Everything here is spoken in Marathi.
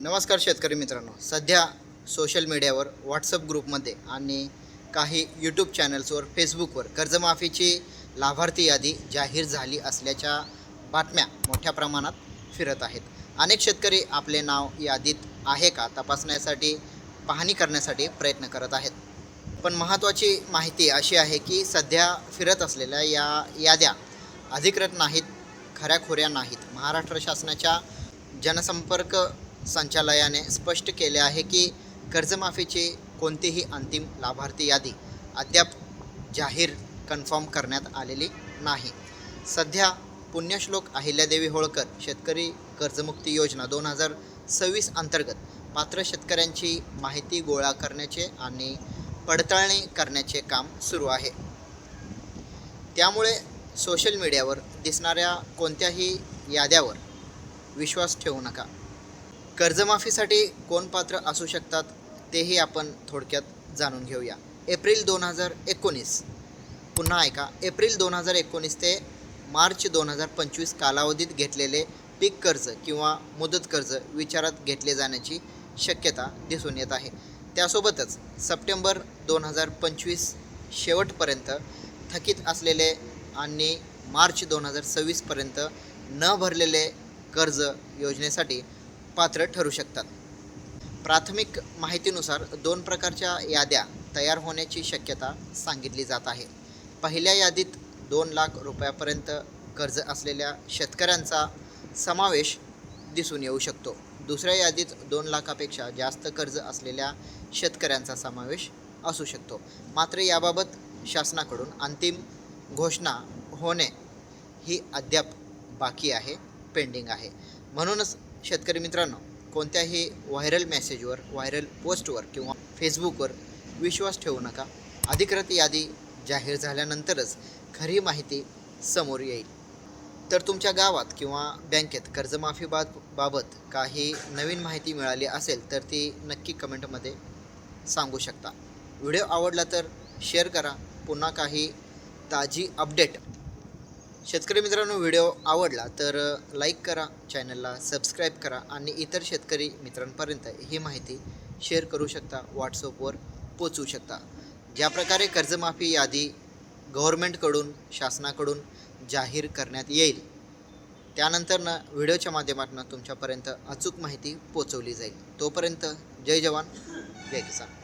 नमस्कार शेतकरी मित्रांनो, सध्या सोशल मीडियावर व्हॉट्सअप ग्रुपमध्ये आणि काही यूट्यूब चॅनल्सवर फेसबुकवर कर्जमाफीची लाभार्थी यादी जाहीर झाली असल्याच्या बातम्या मोठ्या प्रमाणात फिरत आहेत. अनेक शेतकरी आपले नाव यादीत आहे का तपासण्यासाठी पाहणी करण्यासाठी प्रयत्न करत आहेत. पण महत्त्वाची माहिती अशी आहे की सध्या फिरत असलेल्या या याद्या अधिकृत नाहीत, खऱ्याखुऱ्या नाहीत. महाराष्ट्र शासनाच्या जनसंपर्क संचालयाने स्पष्ट केले आहे की कर्जमाफीची कोणतीही अंतिम लाभार्थी यादी अद्याप जाहीर कन्फर्म करण्यात आलेली नाही. सध्या पुण्यश्लोक अहिल्यादेवी होळकर शेतकरी कर्जमुक्ती योजना 2026 अंतर्गत पात्र शेतकऱ्यांची माहिती गोळा करण्याचे आणि पडताळणी करण्याचे काम सुरू आहे. त्यामुळे सोशल मीडियावर दिसणाऱ्या कोणत्याही याद्यावर विश्वास ठेवू नका. कर्जमाफीसाठी कोण पात्र असू शकतात तेही आपण थोडक्यात जाणून घेऊया. एप्रिल 2019, पुन्हा ऐका, एप्रिल 2019 ते मार्च 2025 कालावधीत घेतलेले पीक कर्ज किंवा मुदत कर्ज विचारात घेतले जाण्याची शक्यता दिसून येत आहे. त्यासोबतच सप्टेंबर 2025 शेवटपर्यंत थकीत असलेले आणि मार्च 2026पर्यंत न भरलेले कर्ज योजनेसाठी पात्र ठरू शकतात. प्राथमिक माहितीनुसार 2 प्रकारच्या याद्या तयार होण्याची शक्यता सांगितली जात आहे. पहिल्या यादीत 2 लाख रुपयापर्यंत कर्ज असलेल्या शेतकऱ्यांचा समावेश दिसून येऊ शकतो. दुसऱ्या यादीत 2 लाखापेक्षा जास्त कर्ज असलेल्या शेतकऱ्यांचा समावेश असू शकतो. मात्र याबाबत शासनाकडून अंतिम घोषणा होणे ही अद्याप बाकी आहे, पेंडिंग आहे. म्हणूनच शेतकरी मित्रांनो, कोणत्याही व्हायरल मेसेजवर, व्हायरल पोस्टवर किंवा फेसबुकवर विश्वास ठेवू नका. अधिकृत यादी जाहीर झाल्यानंतरच खरी माहिती समोर येईल. तर तुमच्या गावात किंवा बँकेत कर्जमाफीबाबत काही नवीन माहिती मिळाली असेल तर ती नक्की कमेंटमध्ये सांगू शकता. व्हिडिओ आवडला तर शेअर करा. पुन्हा काही ताजी अपडेट. शेतकरी मित्रांनो, व्हिडिओ आवडला तर लाईक करा, चॅनलला सबस्क्राईब करा आणि इतर शेतकरी मित्रांपर्यंत ही माहिती शेअर करू शकता, व्हॉट्सअपवर पोचवू शकता. ज्या प्रकारे कर्जमाफी यादी गव्हर्नमेंटकडून, शासनाकडून जाहीर करण्यात येईल, त्यानंतरनं व्हिडिओच्या माध्यमातून तुमच्यापर्यंत अचूक माहिती पोचवली जाईल. तोपर्यंत जय जवान, जय किसान.